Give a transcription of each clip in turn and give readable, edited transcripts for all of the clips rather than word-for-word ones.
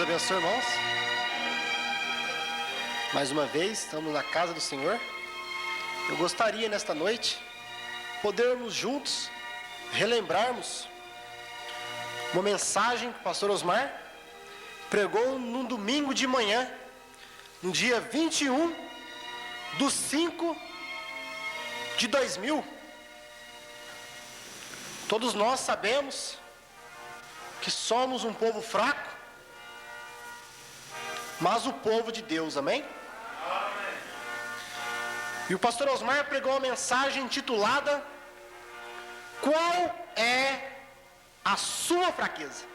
Deus abençoe, irmãos. Mais uma vez, estamos na casa do Senhor. Eu gostaria nesta noite podermos juntos relembrarmos uma mensagem que o pastor Osmar pregou num domingo de manhã, no dia 21/5/2000. Todos nós sabemos que somos um povo fraco, mas o povo de Deus, amém? Amém. E o pastor Osmar pregou uma mensagem intitulada: qual é a sua fraqueza?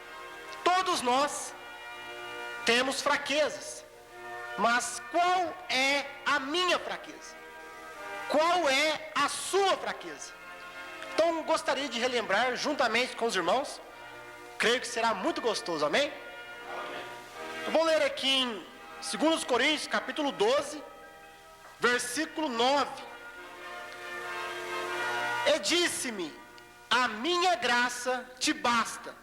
Todos nós temos fraquezas, mas qual é a minha fraqueza? Qual é a sua fraqueza? Então gostaria de relembrar juntamente com os irmãos. Creio que será muito gostoso, amém? Eu vou ler aqui em 2 Coríntios, capítulo 12, versículo 9. E disse-me: a minha graça te basta,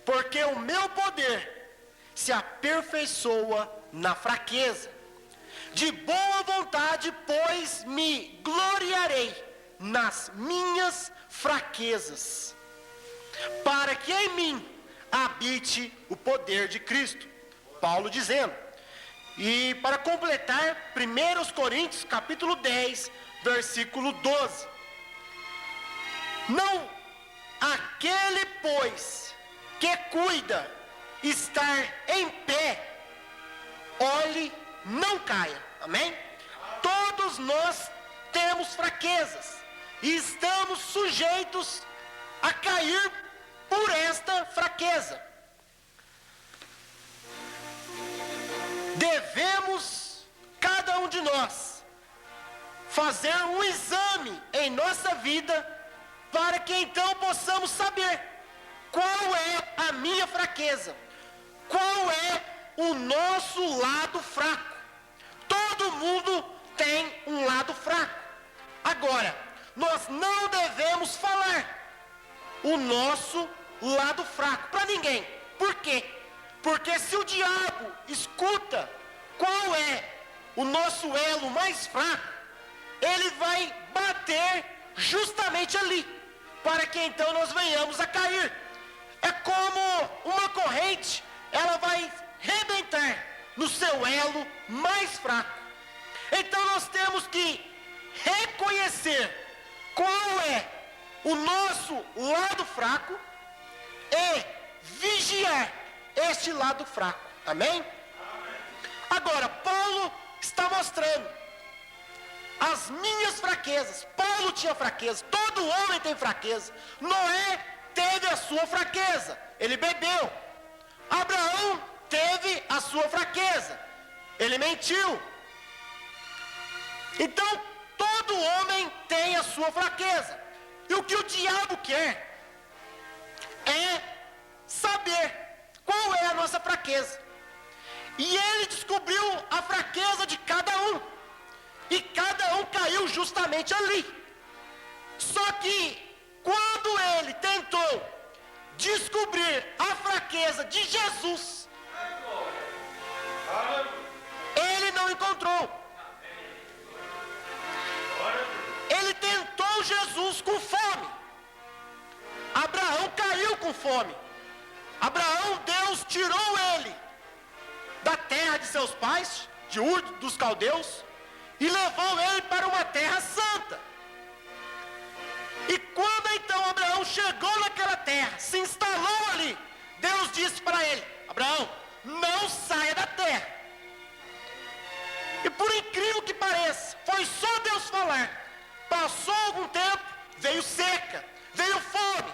porque o meu poder se aperfeiçoa na fraqueza. De boa vontade, pois, me gloriarei nas minhas fraquezas, para que em mim habite o poder de Cristo. Paulo dizendo. E para completar, 1 Coríntios capítulo 10, versículo 12. Não aquele, pois, que cuida estar em pé, olhe, não caia. Amém? Todos nós temos fraquezas e estamos sujeitos a cair por esta fraqueza. Devemos, cada um de nós, fazer um exame em nossa vida, para que então possamos saber qual é a minha fraqueza, qual é o nosso lado fraco. Todo mundo tem um lado fraco. Agora, nós não devemos falar o nosso lado fraco para ninguém. Por quê? Porque se o diabo escuta qual é o nosso elo mais fraco, ele vai bater justamente ali, para que então nós venhamos a cair. É como uma corrente, ela vai rebentar no seu elo mais fraco. Então nós temos que reconhecer qual é o nosso lado fraco e vigiar este lado fraco. Amém? Amém? Agora, Paulo está mostrando as minhas fraquezas. Paulo tinha fraqueza, todo homem tem fraqueza. Noé teve a sua fraqueza, ele bebeu. Abraão teve a sua fraqueza, ele mentiu. Então, todo homem tem a sua fraqueza. E o que o diabo quer é saber qual é a nossa fraqueza. E ele descobriu a fraqueza de cada um. E cada um caiu justamente ali. Só que quando ele tentou descobrir a fraqueza de Jesus, ele não encontrou. Ele tentou Jesus com fome. Abraão caiu com fome. Abraão, Deus tirou ele da terra de seus pais, de Ur dos Caldeus, e levou ele para uma terra santa. E quando então Abraão chegou naquela terra, se instalou ali, Deus disse para ele: Abraão, não saia da terra. E por incrível que pareça, foi só Deus falar. Passou algum tempo, veio seca, veio fome,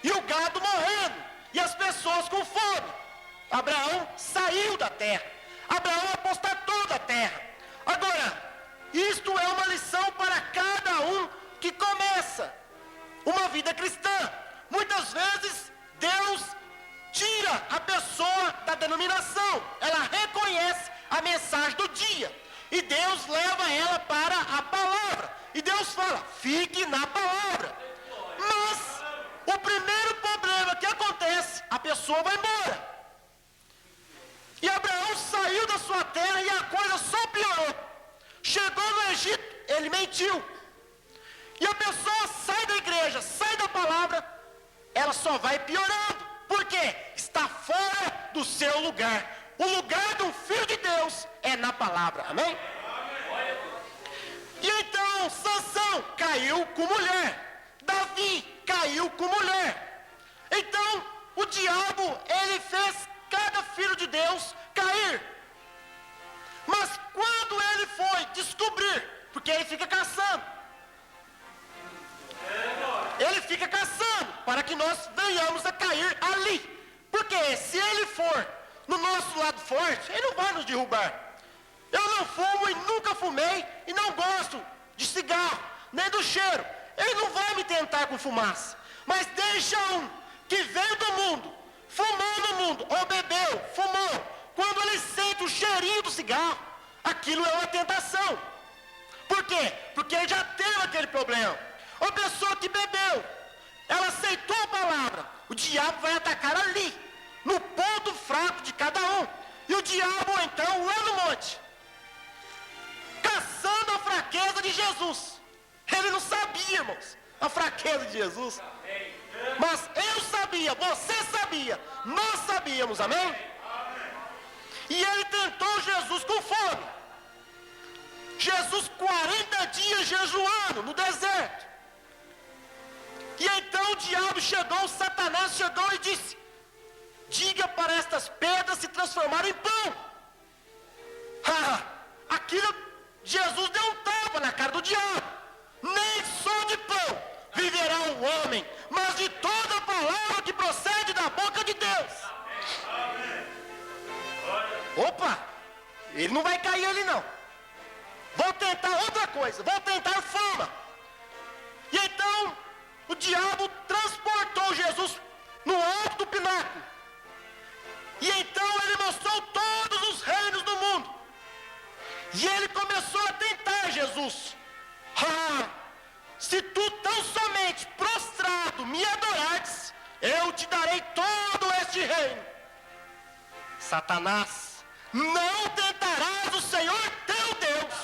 e o gado morrendo, e as pessoas com fome. Abraão saiu da terra. Abraão apostatou da terra. Agora, isto é uma lição para cada um que começa uma vida cristã. Muitas vezes Deus tira a pessoa da denominação, ela reconhece a mensagem do dia, e Deus leva ela para a palavra, e Deus fala: fique na palavra. Mas o primeiro problema que acontece, a pessoa vai embora. Egito, ele mentiu. E a pessoa sai da igreja, sai da palavra, ela só vai piorando. Por quê? Está fora do seu lugar. O lugar do Filho de Deus é na palavra. Amém? E então Sansão caiu com mulher. Davi caiu com mulher. Então o diabo, ele fez cada filho de Deus cair. Mas quando ele foi descobrir, porque ele fica caçando, para que nós venhamos a cair ali. Porque se ele for no nosso lado forte, ele não vai nos derrubar. Eu não fumo e nunca fumei e não gosto de cigarro, nem do cheiro. Ele não vai me tentar com fumaça. Mas deixa um que veio do mundo, fumou no mundo, ou bebeu, fumou. Quando ele sente o cheirinho do cigarro, aquilo é uma tentação. Por quê? Porque ele já teve aquele problema. Uma pessoa que bebeu, ela aceitou a palavra, o diabo vai atacar ali, no ponto fraco de cada um. E o diabo então, lá no monte, caçando a fraqueza de Jesus. Ele não sabia, irmãos, a fraqueza de Jesus. Mas eu sabia, você sabia, nós sabíamos, amém? E ele tentou Jesus com fome. Jesus 40 dias jejuando no deserto. E então o diabo chegou, Satanás chegou e disse: diga para estas pedras se transformarem em pão. Aquilo, Jesus deu um tapa na cara do diabo. Nem só de pão viverá o homem, mas de toda a palavra que procede da boca de Deus. Opa, ele não vai cair ali não. Vou tentar outra coisa, vou tentar fama. E então o diabo transportou Jesus no alto do pináculo. E então ele mostrou todos os reinos do mundo. E ele começou a tentar Jesus. Se tu tão somente prostrado me adorares, eu te darei todo este reino. Satanás, não tentarás o Senhor teu Deus.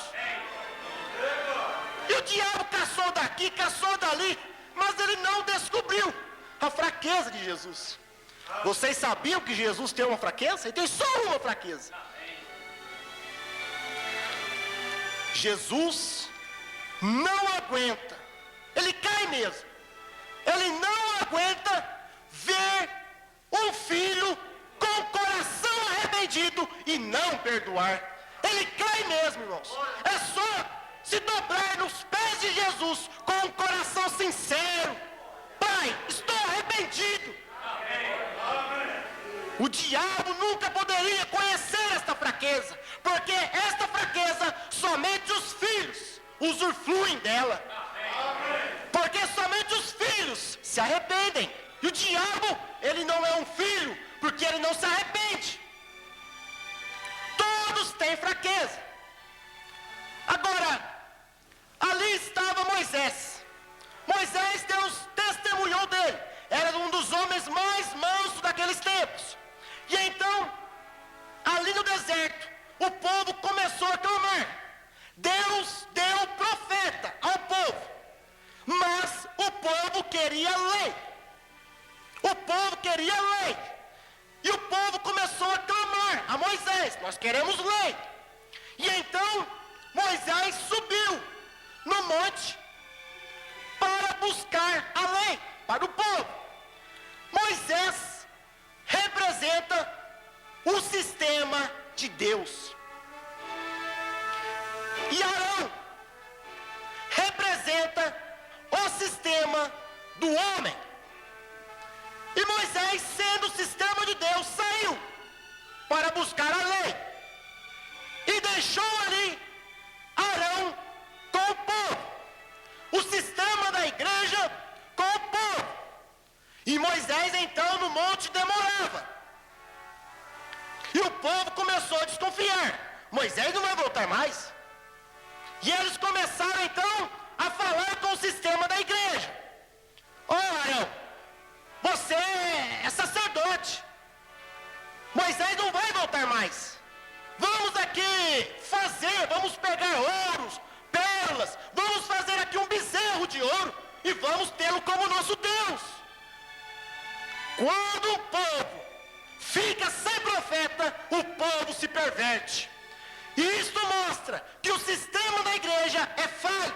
E o diabo caçou daqui, caçou dali, mas ele não descobriu a fraqueza de Jesus. Vocês sabiam que Jesus tem uma fraqueza? Ele tem só uma fraqueza. Jesus não aguenta, ele cai mesmo, ele não aguenta ver um filho com o coração arrependido e não perdoar. Ele cai mesmo, irmãos. É só se dobrar nos pés de Jesus com um coração sincero: Pai, estou arrependido. O diabo nunca poderia conhecer esta fraqueza, porque esta fraqueza somente os filhos usufruem dela. Porque somente os filhos se arrependem. E o diabo, ele não é um filho, porque ele não se arrepende. Todos têm fraqueza. Agora, ali estava Moisés. Moisés, Deus testemunhou dele. Era um dos homens mais mansos daqueles tempos. E então, ali no deserto, o povo começou a clamar. Deus deu profeta ao povo, mas o povo queria lei. O povo queria lei. E o povo começou a clamar a Moisés: nós queremos lei. E então Moisés subiu no monte para buscar a lei para o povo. Moisés representa o sistema de Deus. E Arão representa o sistema do homem. E Moisés, sendo o sistema de Deus, saiu para buscar a lei. E deixou ali Arão com o povo. O sistema da igreja com o povo. E Moisés então no monte demorava. E o povo começou a desconfiar: Moisés não vai voltar mais. E eles começaram então a falar com o sistema da igreja: Arão, você é sacerdote, Moisés não vai voltar mais. Vamos aqui vamos pegar ouros, pedras, como nosso Deus. Quando o povo fica sem profeta, o povo se perverte. E isto mostra que o sistema da igreja é falho.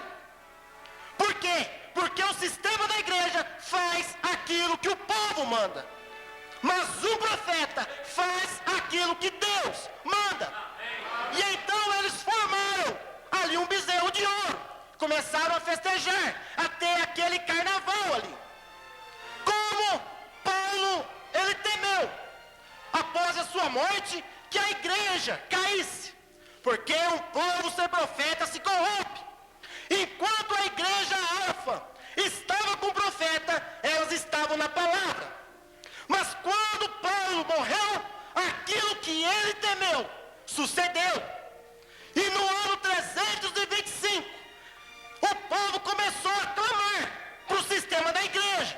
Por quê? Porque o sistema da igreja faz aquilo que o povo manda. Mas o profeta faz aquilo que Deus manda. E então eles formaram ali um bezerro de ouro. Começaram a festejar até aquele carnaval ali. Como Paulo, ele temeu, após a sua morte, que a igreja caísse. Porque um povo sem profeta se corrompe. Enquanto a igreja alfa estava com o profeta, elas estavam na palavra. Mas quando Paulo morreu, aquilo que ele temeu sucedeu. E no ano 325, o povo começou a clamar para o sistema da igreja.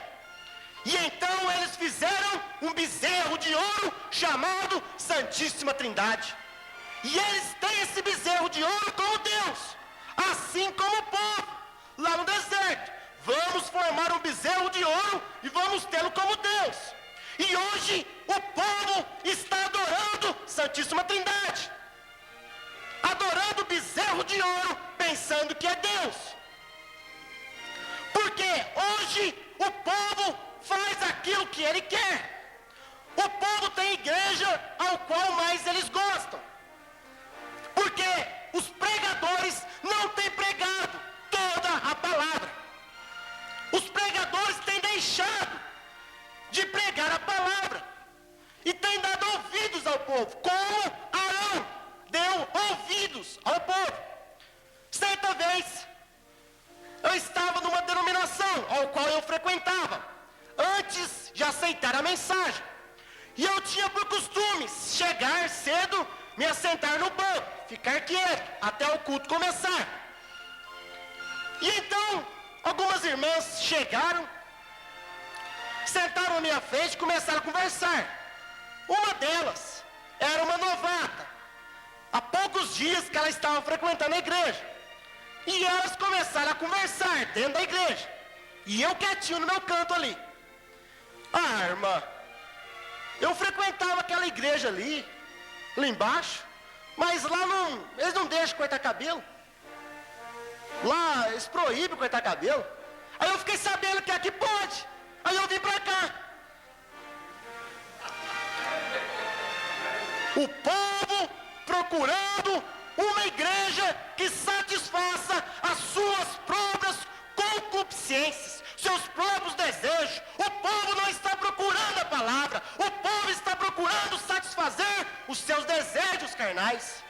E então eles fizeram um bezerro de ouro chamado Santíssima Trindade. E eles têm esse bezerro de ouro como Deus, assim como o povo, lá no deserto. Vamos formar um bezerro de ouro e vamos tê-lo como Deus. E hoje o povo está adorando Santíssima Trindade, adorando o bezerro de ouro, pensando que é Deus. Porque hoje o povo faz aquilo que ele quer. O povo tem igreja ao qual mais eles gostam. Porque os pregadores não têm pregado toda a palavra. Os pregadores têm deixado de pregar a palavra e têm dado ouvidos ao povo, como Arão deu ouvidos ao povo. Certa vez, eu estava numa denominação ao qual eu frequentava, antes de aceitar a mensagem. E eu tinha por costume chegar cedo, me assentar no banco, ficar quieto, até o culto começar. E então, algumas irmãs chegaram, sentaram à minha frente e começaram a conversar. Uma delas era uma novata, há poucos dias que ela estava frequentando a igreja. E elas começaram a conversar dentro da igreja. E eu quietinho no meu canto ali. Ah, irmã, eu frequentava aquela igreja ali embaixo, mas lá não, eles não deixam cortar cabelo. Lá eles proíbem cortar cabelo. Aí eu fiquei sabendo que aqui pode. Aí eu vim pra cá. O povo procurando uma igreja que satisfaça as suas próprias concupiscências, seus próprios desejos. O povo não está procurando a palavra. O povo está procurando satisfazer os seus desejos carnais.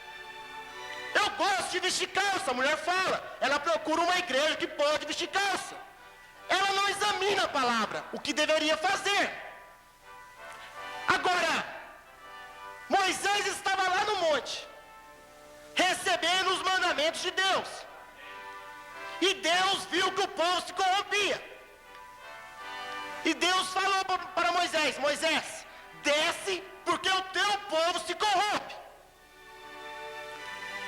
Eu gosto de vestir calça, a mulher fala. Ela procura uma igreja que pode vestir calça. Ela não examina a palavra, o que deveria fazer. Agora, Moisés estava lá no monte, recebendo os mandamentos de Deus. E Deus viu que o povo se corrompia. E Deus falou para Moisés: Moisés, desce, porque o teu povo se corrompe.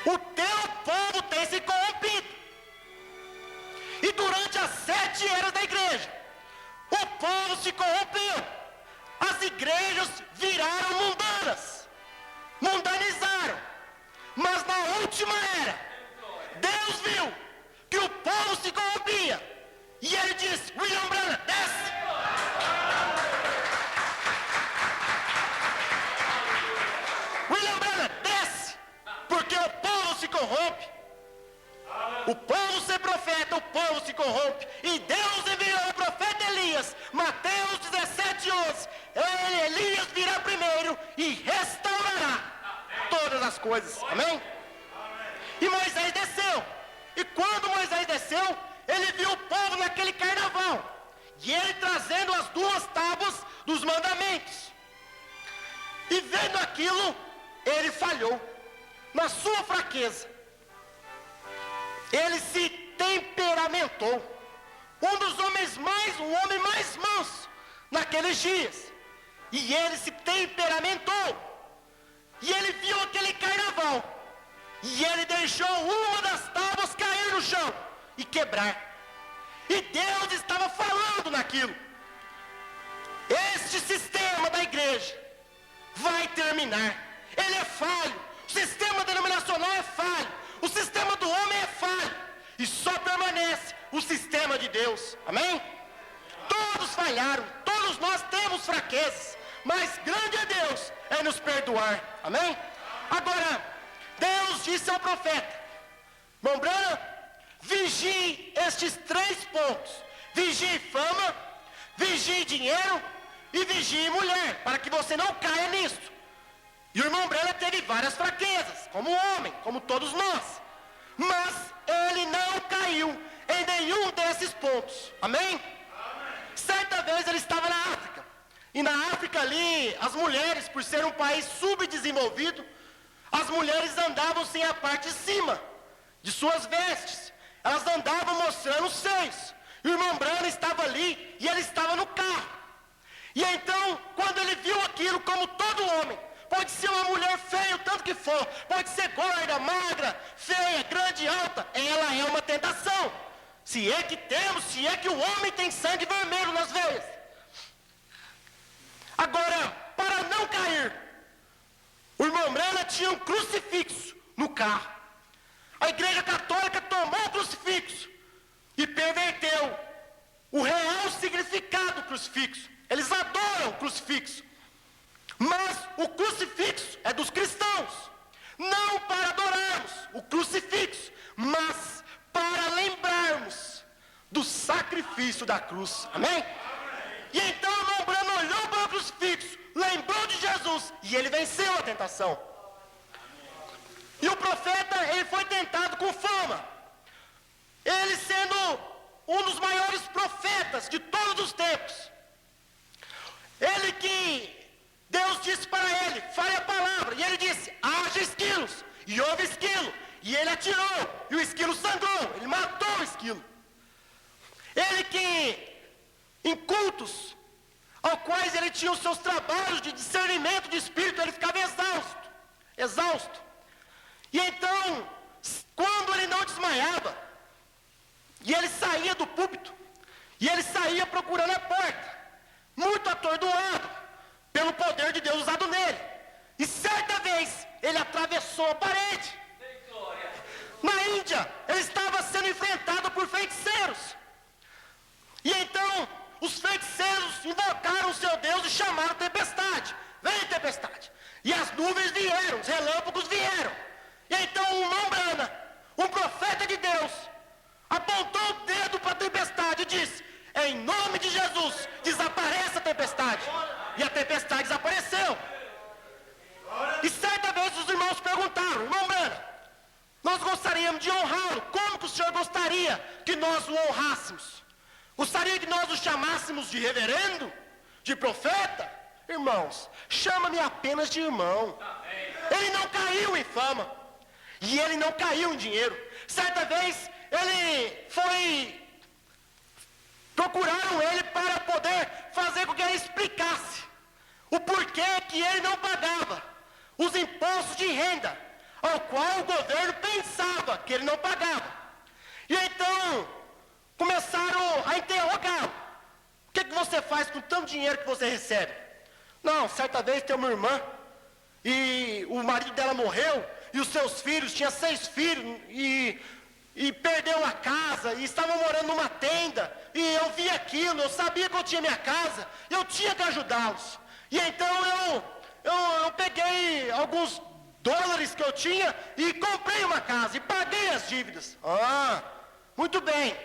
O teu povo tem se corrompido. E durante as 7 eras da igreja, o povo se corrompeu. As igrejas viraram mundanas, mundanizaram. Mas na última era, Deus viu que o povo se corrompia. E ele disse: William Branham, desce. William Branham, desce. Porque o povo se corrompe. O povo sem profeta, o povo se corrompe. E Deus enviou o profeta Elias. Mateus 17:11. Elias virá primeiro e restaurará todas as coisas. Amém? E Moisés desceu. E quando Moisés desceu, ele viu o povo naquele carnaval. E ele trazendo as 2 tábuas dos mandamentos. E vendo aquilo, ele falhou na sua fraqueza. Ele se temperamentou. Um homem mais manso naqueles dias. E ele se temperamentou. E ele viu aquele carnaval. E ele deixou uma das tábuas cair no chão e quebrar. E Deus estava falando naquilo. Este sistema da igreja vai terminar. Ele é falho. O sistema denominacional é falho. O sistema do homem é falho. E só permanece o sistema de Deus. Amém? Todos falharam. Todos nós temos fraquezas. Mas grande é Deus em nos perdoar. Amém? Agora, Deus disse ao profeta: irmão Branham, vigie estes 3 pontos. Vigie fama, vigie dinheiro e vigie mulher, para que você não caia nisso. E o irmão Branham teve várias fraquezas, como homem, como todos nós. Mas ele não caiu em nenhum desses pontos. Amém? Certa vez ele estava na África. E na África ali, as mulheres, por ser um país subdesenvolvido, as mulheres andavam sem a parte de cima de suas vestes. Elas andavam mostrando os seios. E o irmão Branham estava ali e ele estava no carro. E então, quando ele viu aquilo, como todo homem, pode ser uma mulher feia, o tanto que for, pode ser gorda, magra, feia, grande, alta, ela é uma tentação. Se é que temos, se é que o homem tem sangue vermelho nas veias. Agora, para não cair, o irmão Branham tinha um crucifixo no carro. A igreja católica tomou o crucifixo e perverteu o real significado do crucifixo. Eles adoram o crucifixo. Mas o crucifixo é dos cristãos. Não para adorarmos o crucifixo, mas para lembrarmos do sacrifício da cruz. Amém? E então o irmão Branham olhou para o crucifixo, lembrou de Jesus e ele venceu a tentação. E o profeta, ele foi tentado com fama. Ele sendo um dos maiores profetas de todos os tempos. Ele que Deus disse para ele, fale a palavra. E ele disse, haja esquilos. E houve esquilo. E ele atirou. E o esquilo sangrou. Ele matou o esquilo. Ele que, em cultos, ao quais ele tinha os seus trabalhos de discernimento de espírito, ele ficava exausto. E então, quando ele não desmaiava, e ele saía do púlpito, e ele saía procurando a porta, muito atordoado, pelo poder de Deus usado nele. E certa vez, ele atravessou a parede. Na Índia, ele estava sendo enfrentado por feiticeiros. E então, os feiticeiros invocaram o seu Deus e chamaram tempestade. Vem tempestade. E as nuvens vieram, os relâmpagos vieram. E então o irmão Branham, um profeta de Deus, apontou o dedo para a tempestade e disse, em nome de Jesus, desapareça a tempestade. E a tempestade desapareceu. E certa vez os irmãos perguntaram, irmão Branham, nós gostaríamos de honrá-lo. Como que o senhor gostaria que nós o honrássemos? Gostaria que nós o chamássemos de reverendo? De profeta? Irmãos, chama-me apenas de irmão. Ele não caiu em fama. E ele não caiu em dinheiro. Certa vez, procuraram ele para poder fazer com que ele explicasse o porquê que ele não pagava os impostos de renda, ao qual o governo pensava que ele não pagava. E então, começaram a interrogá-lo. O que você faz com tanto dinheiro que você recebe? Não, certa vez tem uma irmã, e o marido dela morreu, e os seus filhos, tinha 6 filhos, e perdeu a casa, e estavam morando numa tenda, e eu vi aquilo, eu sabia que eu tinha minha casa, eu tinha que ajudá-los. E então eu peguei alguns dólares que eu tinha, e comprei uma casa, e paguei as dívidas. Ah, muito bem.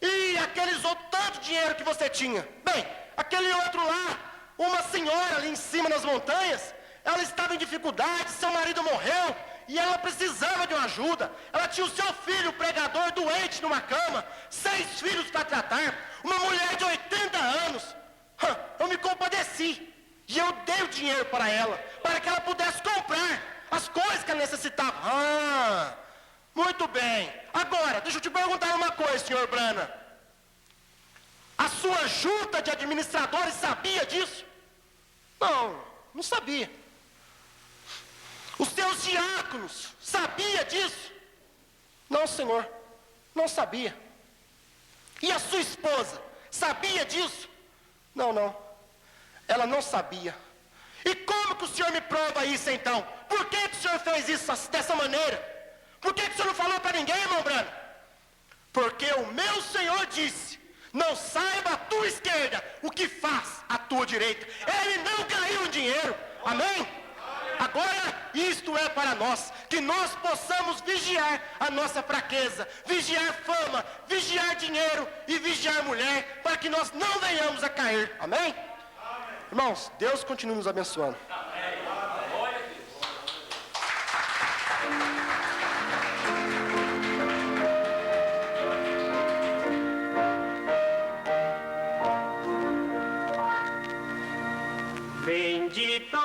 E aqueles outros, tanto dinheiro que você tinha? Bem, aquele outro lá, uma senhora ali em cima nas montanhas, ela estava em dificuldade, seu marido morreu, e ela precisava de uma ajuda. Ela tinha o seu filho, pregador, doente numa cama, 6 filhos para tratar, uma mulher de 80 anos. Eu me compadeci, e eu dei o dinheiro para ela, para que ela pudesse comprar as coisas que ela necessitava. Ah, muito bem. Agora, deixa eu te perguntar uma coisa, senhor Branham. A sua junta de administradores sabia disso? Não sabia. Os seus diáconos sabiam disso? Não, senhor, não sabia. E a sua esposa sabia disso? Não. Ela não sabia. E como que o senhor me prova isso então? Por que o senhor fez isso dessa maneira? Por que o senhor não falou para ninguém, irmão Brano? Porque o meu Senhor disse: não saiba a tua esquerda o que faz a tua direita. Ele não caiu em dinheiro. Amém? Agora, isto é para nós, que nós possamos vigiar a nossa fraqueza, vigiar fama, vigiar dinheiro e vigiar mulher, para que nós não venhamos a cair. Amém? Irmãos, Deus continue nos abençoando. Bendito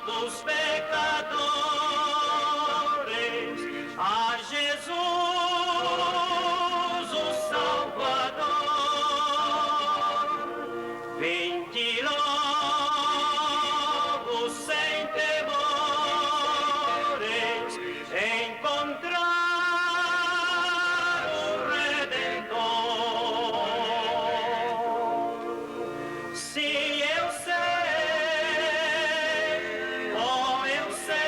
dos pecadores, a Jesus o Salvador. Vem de logo sem temores encontrar o Redentor. Se eu sei, oh eu sei,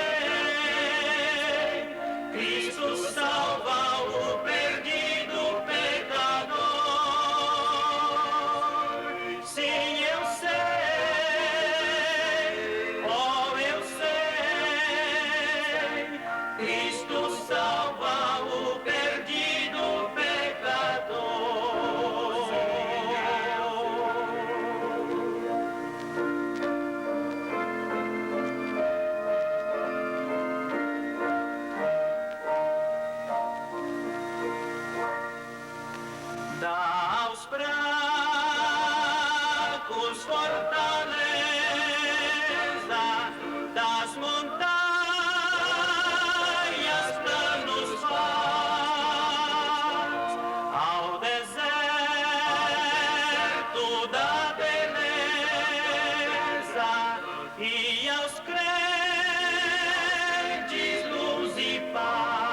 Cristo salva o perdido pecador. Sim, eu sei, oh eu sei, Cristo salva o perdido pecador. Dá aos fracos fortaleza, das montanhas planos faz, ao deserto da beleza e aos crentes luz e paz.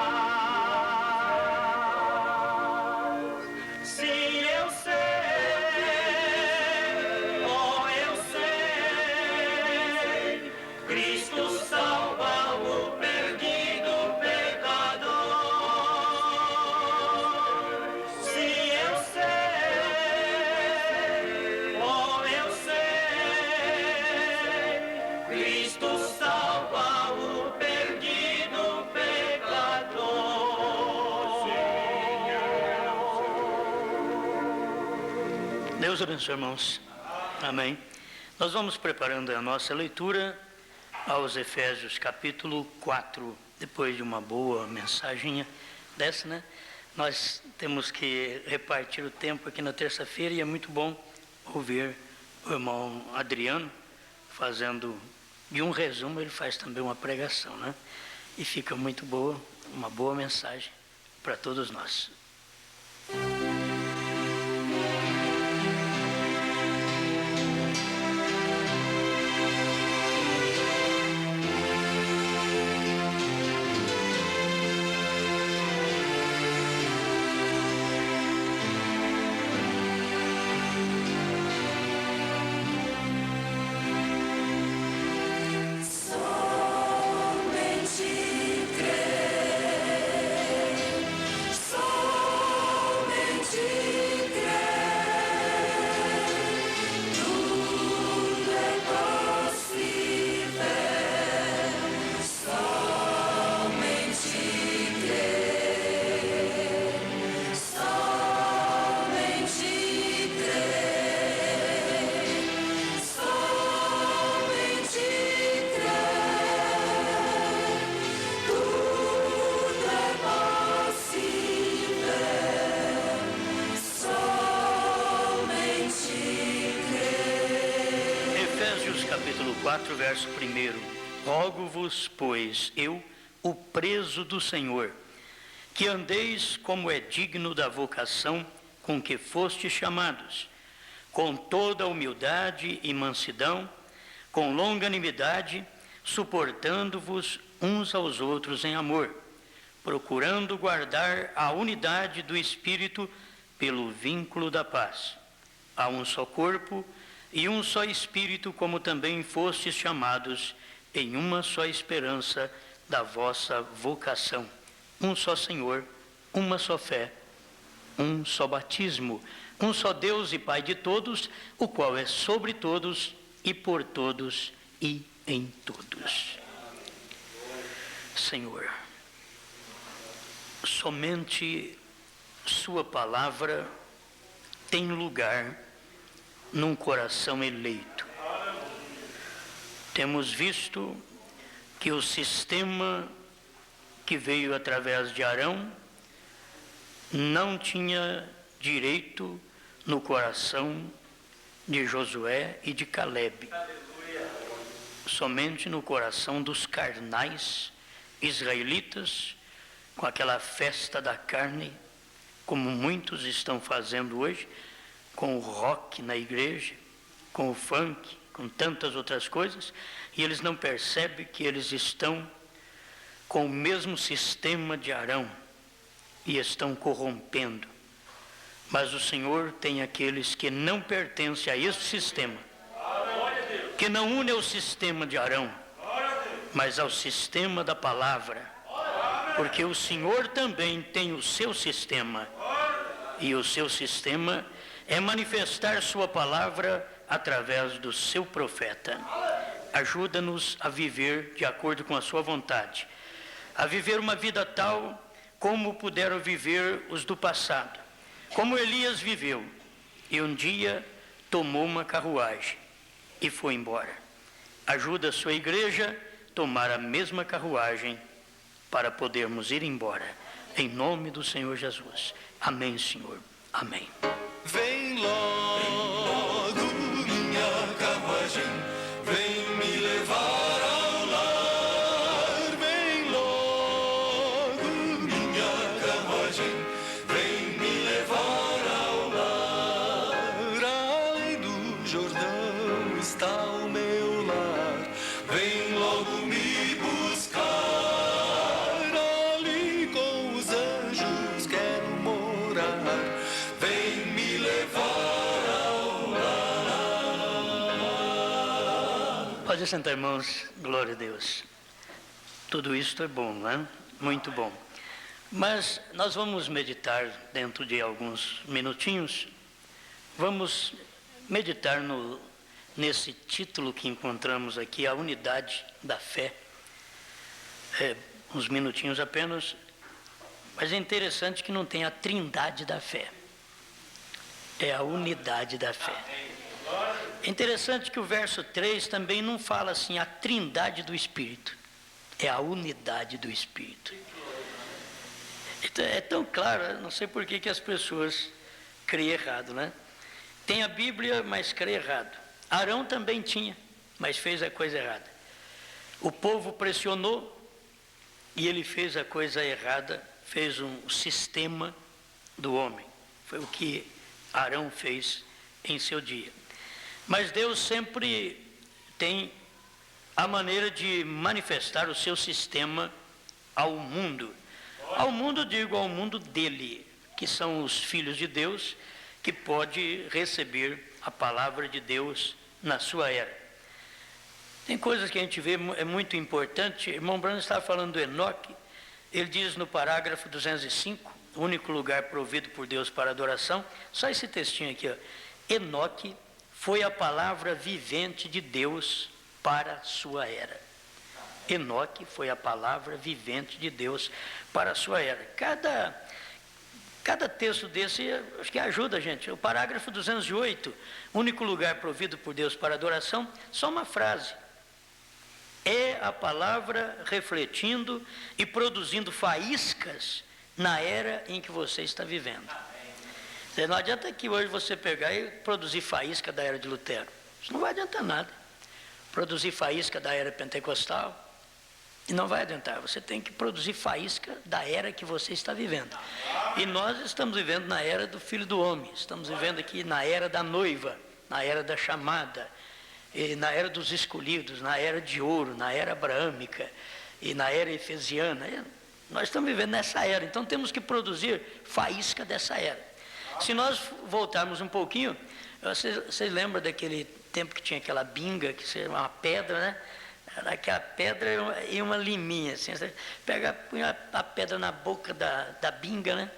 Sim, eu sei, oh eu sei, Cristo salva o perdido pecador. Sim, eu sei, oh eu sei, Cristo salva o perdido pecador. Deus abençoe, irmãos. Amém. Nós vamos preparando a nossa leitura aos Efésios capítulo 4. Depois de uma boa mensagem dessa, né? Nós temos que repartir o tempo aqui na terça-feira e é muito bom ouvir o irmão Adriano fazendo, de um resumo, ele faz também uma pregação, né? E fica muito boa, uma boa mensagem para todos nós. Capítulo 4, verso 1. Rogo-vos, pois, eu, o preso do Senhor, que andeis como é digno da vocação com que fostes chamados, com toda humildade e mansidão, com longanimidade, suportando-vos uns aos outros em amor, procurando guardar a unidade do Espírito pelo vínculo da paz. Há um só corpo e um só Espírito, como também fostes chamados em uma só esperança da vossa vocação. Um só Senhor, uma só fé, um só batismo, um só Deus e Pai de todos, o qual é sobre todos e por todos e em todos. Senhor, somente Sua palavra tem lugar num coração eleito. Temos visto que o sistema que veio através de Arão não tinha direito no coração de Josué e de Calebe. Somente no coração dos carnais israelitas, com aquela festa da carne, como muitos estão fazendo hoje, com o rock na igreja, com o funk, com tantas outras coisas, e eles não percebem que eles estão com o mesmo sistema de Arão e estão corrompendo. Mas o Senhor tem aqueles que não pertencem a esse sistema, que não une ao sistema de Arão, mas ao sistema da palavra, porque o Senhor também tem o seu sistema, e o seu sistema é manifestar Sua palavra através do seu profeta. Ajuda-nos a viver de acordo com a Sua vontade, a viver uma vida tal como puderam viver os do passado, como Elias viveu, e um dia tomou uma carruagem e foi embora. Ajuda a Sua igreja a tomar a mesma carruagem para podermos ir embora, em nome do Senhor Jesus. Amém, Senhor. Amém. Vem logo, minha carruagem, vem me levar ao lar. Vem logo, minha carruagem, vem me levar ao lar. Além do Jordão está o meu lar, vem logo me buscar. Ali com os anjos quero morar, vem me levar ao lar. Pode sentar, irmãos. Glória a Deus. Tudo isso é bom, não é? Muito bom. Mas nós vamos meditar dentro de alguns minutinhos. Vamos meditar nesse título que encontramos aqui, a unidade da fé. Uns minutinhos apenas. Mas é interessante que não tem a trindade da fé. É a unidade da fé. É interessante que o verso 3 também não fala assim, a trindade do Espírito. É a unidade do Espírito. Então, é tão claro, não sei por que as pessoas creem errado, né? Tem a Bíblia, mas crê errado. Arão também tinha, mas fez a coisa errada. O povo pressionou e ele fez a coisa errada, fez um sistema do homem. Foi o que Arão fez em seu dia. Mas Deus sempre tem a maneira de manifestar o seu sistema ao mundo. Ao mundo, digo, ao mundo dele, que são os filhos de Deus, que pode receber a palavra de Deus na sua era. Tem coisas que a gente vê, é muito importante. Irmão Bruno estava falando do Enoque. Ele diz no parágrafo 205, o único lugar provido por Deus para adoração, só esse textinho aqui, ó. Enoque foi a palavra vivente de Deus para a sua era. Enoque foi a palavra vivente de Deus para a sua era. Cada texto desse, acho que ajuda a gente. O parágrafo 208, único lugar provido por Deus para adoração, só uma frase. É a palavra refletindo e produzindo faíscas na era em que você está vivendo. Não adianta que hoje você pegar e produzir faísca da era de Lutero. Isso não vai adiantar nada. Produzir faísca da era pentecostal, e não vai adiantar. Você tem que produzir faísca da era que você está vivendo. E nós estamos vivendo na era do Filho do Homem. Estamos vivendo aqui na era da noiva, na era da chamada, e na era dos escolhidos, na era de ouro, na era abraâmica e na era efesiana. Nós estamos vivendo nessa era, então temos que produzir faísca dessa era. Se nós voltarmos um pouquinho, vocês lembram daquele tempo que tinha aquela binga, que era uma pedra, né? Era aquela pedra e uma liminha, assim, você punha a pedra na boca da binga, né?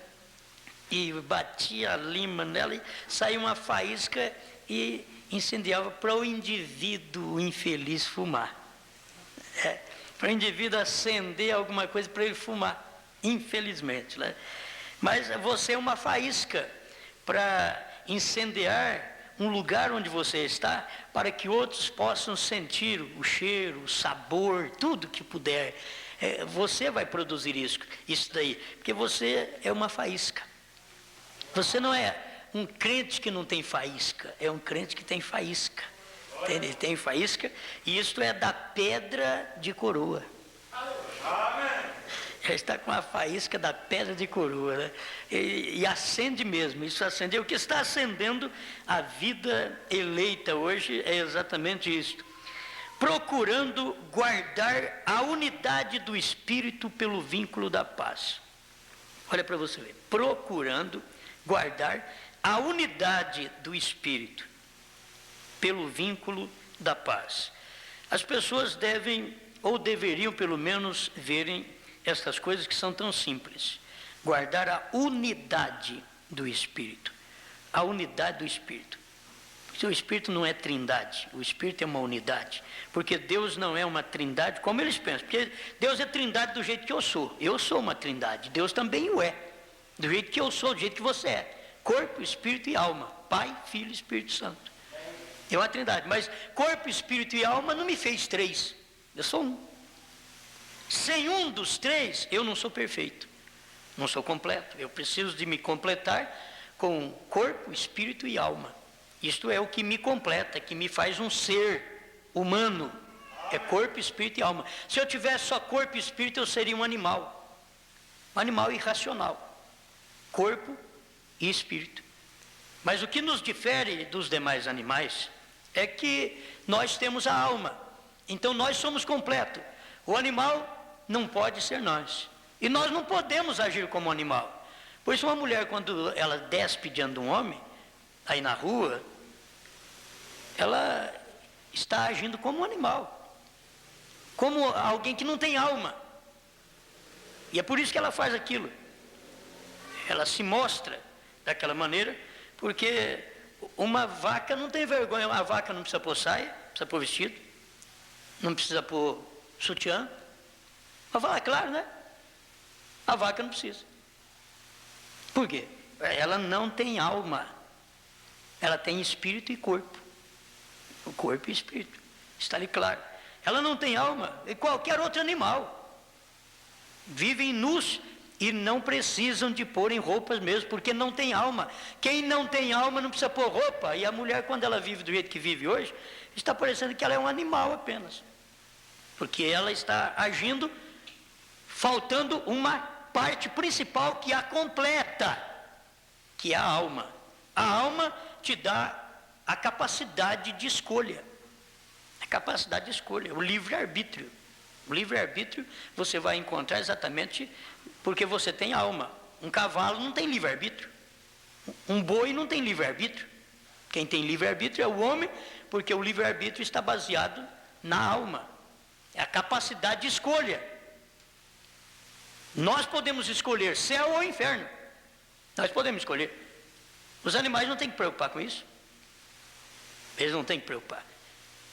E batia a lima nela e saía uma faísca e incendiava para o indivíduo infeliz fumar. Para o indivíduo acender alguma coisa para ele fumar, infelizmente, né? Mas você é uma faísca para incendiar um lugar onde você está, para que outros possam sentir o cheiro, o sabor, tudo que puder. Você vai produzir isso daí, porque você é uma faísca. Você não é um crente que não tem faísca, é um crente que tem faísca. Ele tem faísca, e isto é da pedra de coroa. Já está com a faísca da pedra de coroa, né? E acende mesmo, isso acende. O que está acendendo a vida eleita hoje é exatamente isto. Procurando guardar a unidade do Espírito pelo vínculo da paz. Olha para você ver. Procurando guardar a unidade do Espírito pelo vínculo da paz. As pessoas devem, ou deveriam pelo menos, verem estas coisas que são tão simples. Guardar a unidade do Espírito. A unidade do Espírito. Porque o Espírito não é trindade, o Espírito é uma unidade. Porque Deus não é uma trindade como eles pensam. Porque Deus é trindade do jeito que eu sou. Eu sou uma trindade, Deus também o é. Do jeito que eu sou, do jeito que você é. Corpo, Espírito e alma. Pai, Filho e Espírito Santo. É uma trindade. Mas corpo, Espírito e alma não me fez três. Eu sou um. Sem um dos três, eu não sou perfeito. Não sou completo. Eu preciso de me completar com corpo, espírito e alma. Isto é o que me completa, que me faz um ser humano. É corpo, espírito e alma. Se eu tivesse só corpo e espírito, eu seria um animal. Um animal irracional. Corpo e espírito. Mas o que nos difere dos demais animais é que nós temos a alma. Então nós somos completos. O animal não pode ser nós. E nós não podemos agir como animal. Por isso uma mulher, quando ela despe diante de um homem, aí na rua, ela está agindo como um animal. Como alguém que não tem alma. E é por isso que ela faz aquilo. Ela se mostra daquela maneira, porque uma vaca não tem vergonha. Uma vaca não precisa pôr saia, precisa pôr vestido, não precisa pôr sutiã. Mas fala, claro, né? A vaca não precisa. Por quê? Ela não tem alma. Ela tem espírito e corpo. O corpo e espírito. Está ali claro. Ela não tem alma. E qualquer outro animal. Vivem nus e não precisam de pôr em roupas mesmo, porque não tem alma. Quem não tem alma não precisa pôr roupa. E a mulher, quando ela vive do jeito que vive hoje, está parecendo que ela é um animal apenas. Porque ela está agindo faltando uma parte principal que a completa, que é a alma. A alma te dá a capacidade de escolha. A capacidade de escolha, o livre-arbítrio. O livre-arbítrio você vai encontrar exatamente porque você tem alma. Um cavalo não tem livre-arbítrio. Um boi não tem livre-arbítrio. Quem tem livre-arbítrio é o homem, porque o livre-arbítrio está baseado na alma. É a capacidade de escolha. Nós podemos escolher céu ou inferno. Nós podemos escolher. Os animais não têm que preocupar com isso. Eles não têm que preocupar.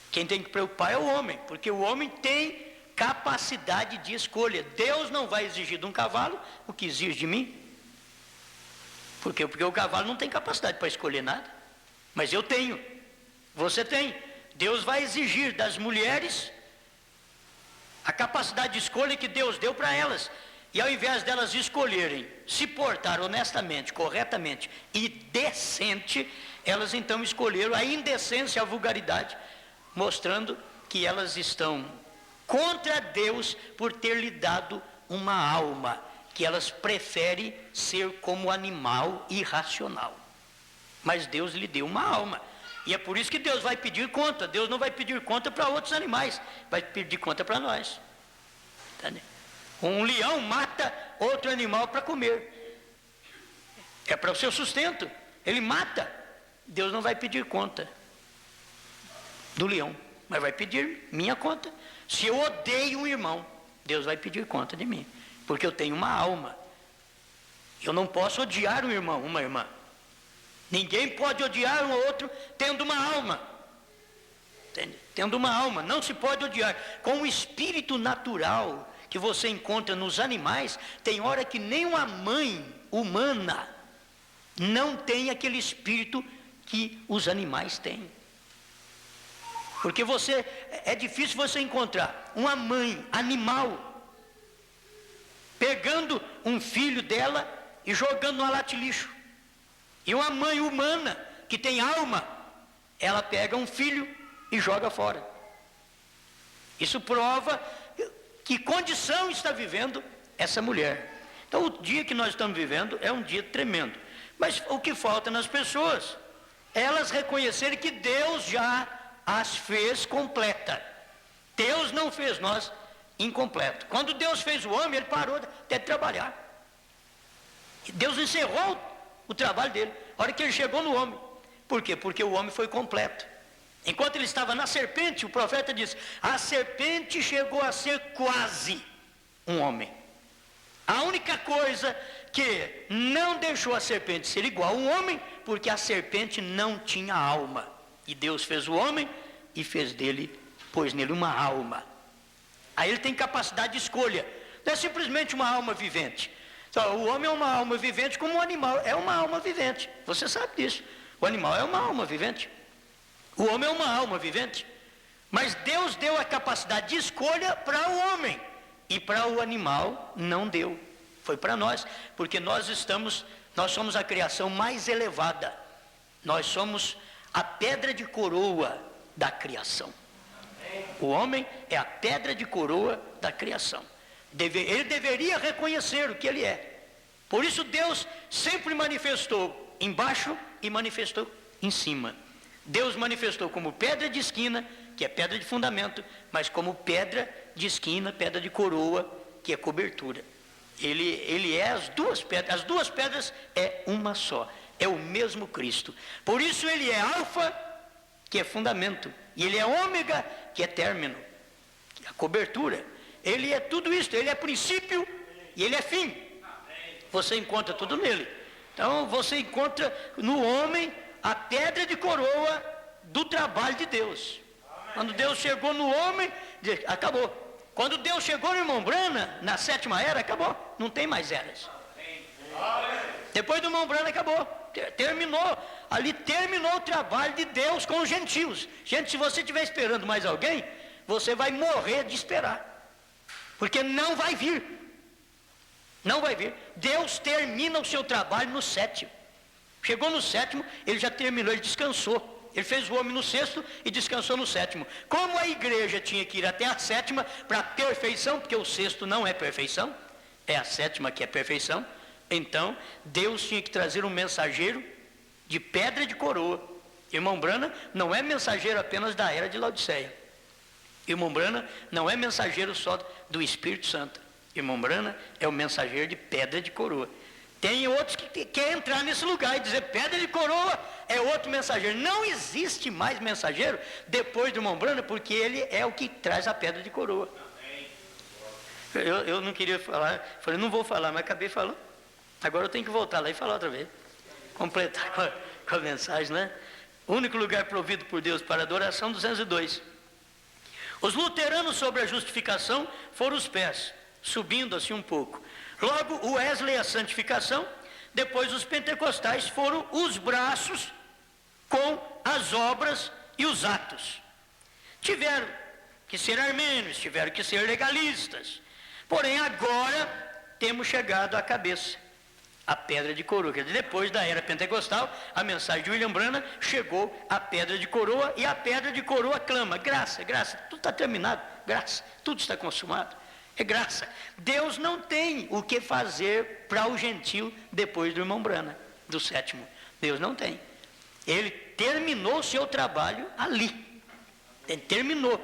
Quem tem que preocupar é o homem, porque o homem tem capacidade de escolha. Deus não vai exigir de um cavalo o que exige de mim. Por quê? Porque o cavalo não tem capacidade para escolher nada. Mas eu tenho. Você tem. Deus vai exigir das mulheres a capacidade de escolha que Deus deu para elas. E ao invés delas escolherem se portar honestamente, corretamente e decente, elas então escolheram a indecência, a vulgaridade, mostrando que elas estão contra Deus por ter lhe dado uma alma, que elas preferem ser como animal irracional. Mas Deus lhe deu uma alma. E é por isso que Deus vai pedir conta. Deus não vai pedir conta para outros animais, vai pedir conta para nós. Entendeu? Um leão mata outro animal para comer. É para o seu sustento. Ele mata. Deus não vai pedir conta do leão, mas vai pedir minha conta. Se eu odeio um irmão, Deus vai pedir conta de mim, porque eu tenho uma alma. Eu não posso odiar um irmão, uma irmã. Ninguém pode odiar um outro tendo uma alma. Entende? Tendo uma alma, não se pode odiar. Com o espírito natural que você encontra nos animais, tem hora que nem uma mãe humana não tem aquele espírito que os animais têm. Porque é difícil você encontrar uma mãe animal pegando um filho dela e jogando no lata-lixo. E uma mãe humana que tem alma, ela pega um filho e joga fora. Isso prova que condição está vivendo essa mulher. Então o dia que nós estamos vivendo é um dia tremendo. Mas o que falta nas pessoas? Elas reconhecerem que Deus já as fez completa. Deus não fez nós incompleto. Quando Deus fez o homem, ele parou até de trabalhar. Deus encerrou o trabalho dele, a hora que ele chegou no homem. Por quê? Porque o homem foi completo. Enquanto ele estava na serpente, o profeta disse: a serpente chegou a ser quase um homem. A única coisa que não deixou a serpente ser igual a um homem, porque a serpente não tinha alma. E Deus fez o homem e pôs nele uma alma. Aí ele tem capacidade de escolha. Não é simplesmente uma alma vivente. Então, o homem é uma alma vivente como o animal é uma alma vivente. Você sabe disso. O animal é uma alma vivente. O homem é uma alma vivente. Mas Deus deu a capacidade de escolha para o homem. E para o animal não deu. Foi para nós. Porque nós somos a criação mais elevada. Nós somos a pedra de coroa da criação. O homem é a pedra de coroa da criação. Ele deveria reconhecer o que ele é. Por isso Deus sempre manifestou embaixo e manifestou em cima. Deus manifestou como pedra de esquina, que é pedra de fundamento, mas como pedra de esquina, pedra de coroa, que é cobertura. Ele é as duas pedras é uma só, é o mesmo Cristo. Por isso ele é alfa, que é fundamento, e ele é ômega, que é término, que é a cobertura. Ele é tudo isso, ele é princípio e ele é fim. Você encontra tudo nele. Então você encontra no homem a pedra de coroa do trabalho de Deus. Quando Deus chegou no homem, acabou. Quando Deus chegou no irmão Brana, na 7ª era, acabou. Não tem mais eras. Depois do irmão Brana acabou. Terminou o trabalho de Deus com os gentios. Gente, se você estiver esperando mais alguém, você vai morrer de esperar. Porque não vai vir. Não vai vir. Deus termina o seu trabalho no 7º. Chegou no 7º, ele já terminou, ele descansou. Ele fez o homem no 6º e descansou no 7º. Como a igreja tinha que ir até a 7ª para perfeição, porque o 6º não é perfeição, é a 7ª que é perfeição, então Deus tinha que trazer um mensageiro de pedra de coroa. Irmão Brana não é mensageiro apenas da era de Laodiceia. Irmão Brana não é mensageiro só do Espírito Santo. Irmão Brana é o mensageiro de pedra de coroa. Tem outros que querem entrar nesse lugar e dizer pedra de coroa é outro mensageiro. Não existe mais mensageiro depois do irmão Brana, porque ele é o que traz a pedra de coroa. Eu não queria falar, falei, não vou falar, mas acabei falando. Agora eu tenho que voltar lá e falar outra vez. Completar com a mensagem, né? O único lugar provido por Deus para adoração, 202. Os luteranos sobre a justificação foram os pés, subindo assim um pouco. Logo, o Wesley, a santificação. Depois, os pentecostais foram os braços com as obras e os atos. Tiveram que ser armênios, tiveram que ser legalistas. Porém, agora temos chegado à cabeça, a pedra de coroa. Quer dizer, depois da era pentecostal, a mensagem de William Branham chegou à pedra de coroa, e a pedra de coroa clama: graça, graça, tudo está terminado, graça, tudo está consumado. É graça. Deus não tem o que fazer para o gentil depois do irmão Branham, do 7º. Deus não tem. Ele terminou o seu trabalho ali. Ele terminou.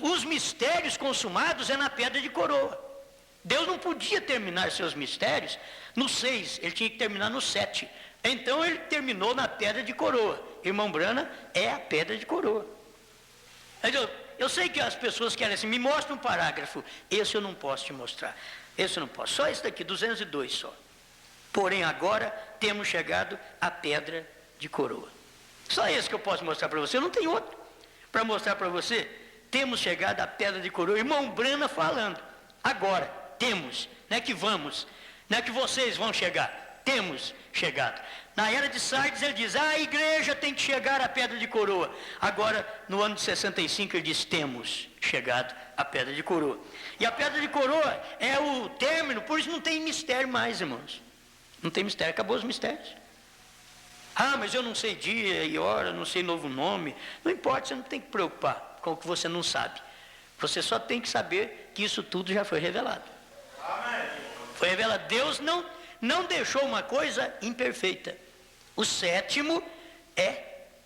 Os mistérios consumados é na pedra de coroa. Deus não podia terminar seus mistérios no 6, ele tinha que terminar no 7. Então ele terminou na pedra de coroa. Irmão Branham é a pedra de coroa. Eu sei que as pessoas querem assim, me mostra um parágrafo. Esse eu não posso te mostrar. Esse eu não posso. Só esse daqui, 202 só. Porém agora temos chegado à pedra de coroa. Só esse que eu posso mostrar para você. Eu não tenho outro para mostrar para você. Temos chegado à pedra de coroa. Irmão Branham falando. Agora temos. Não é que vamos. Não é que vocês vão chegar. Temos chegado. Na era de Sardes ele diz, a igreja tem que chegar à pedra de coroa. Agora, no ano de 65, ele diz, temos chegado à pedra de coroa. E a pedra de coroa é o término, por isso não tem mistério mais, irmãos. Não tem mistério, acabou os mistérios. Ah, mas eu não sei dia e hora, não sei novo nome. Não importa, você não tem que preocupar com o que você não sabe. Você só tem que saber que isso tudo já foi revelado. Amém. Foi revelado. Deus não deixou uma coisa imperfeita. O 7º é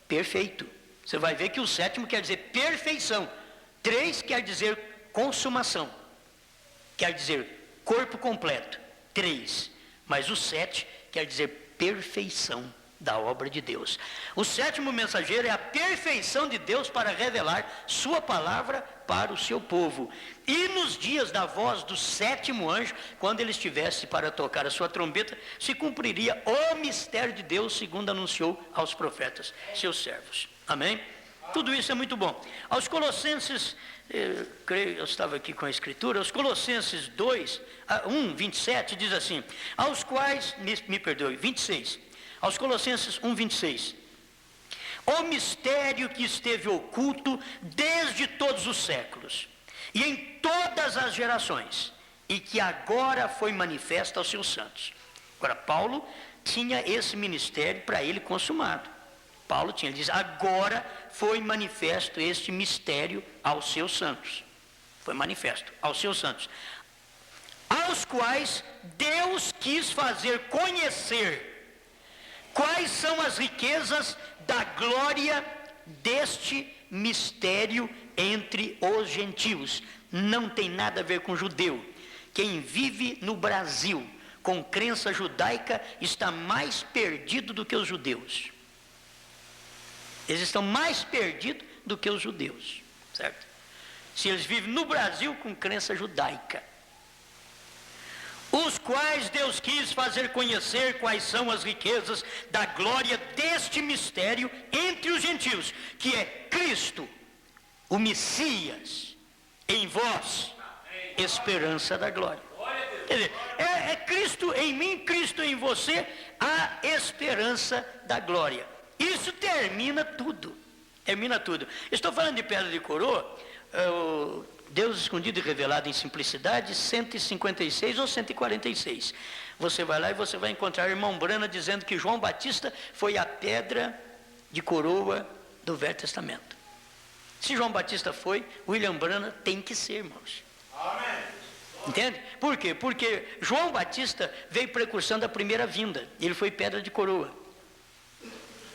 perfeito. Você vai ver que o 7º quer dizer perfeição. 3 quer dizer consumação. Quer dizer corpo completo. 3. Mas o 7 quer dizer perfeição da obra de Deus. O 7º mensageiro é a perfeição de Deus para revelar sua palavra para o seu povo. E nos dias da voz do 7º anjo, quando ele estivesse para tocar a sua trombeta, se cumpriria o mistério de Deus, segundo anunciou aos profetas, seus servos. Amém? Tudo isso é muito bom. Aos Colossenses, eu estava aqui com a escritura, aos Colossenses 1, 27, diz assim, aos quais, me perdoe, 26, aos Colossenses 1, 26, o mistério que esteve oculto desde todos os séculos, e em todas as gerações, e que agora foi manifesto aos seus santos. Agora, Paulo tinha esse ministério para ele consumado. Paulo tinha, ele diz, agora foi manifesto este mistério aos seus santos. Foi manifesto aos seus santos. Aos quais Deus quis fazer conhecer quais são as riquezas da glória deste mistério entre os gentios. Não tem nada a ver com judeu. Quem vive no Brasil com crença judaica está mais perdido do que os judeus. Eles estão mais perdidos do que os judeus, certo? Se eles vivem no Brasil com crença judaica. Os quais Deus quis fazer conhecer quais são as riquezas da glória deste mistério entre os gentios, que é Cristo, o Messias, em vós, esperança da glória. Quer dizer, é Cristo em mim, Cristo em você, a esperança da glória. Isso termina tudo. Termina tudo. Estou falando de pedra de coroa, Deus escondido e revelado em simplicidade, 156 ou 146. Você vai lá e você vai encontrar o irmão Branham dizendo que João Batista foi a pedra de coroa do Velho Testamento. Se João Batista foi, William Branham tem que ser, irmãos. Amém. Entende? Por quê? Porque João Batista veio precursando a primeira vinda. Ele foi pedra de coroa.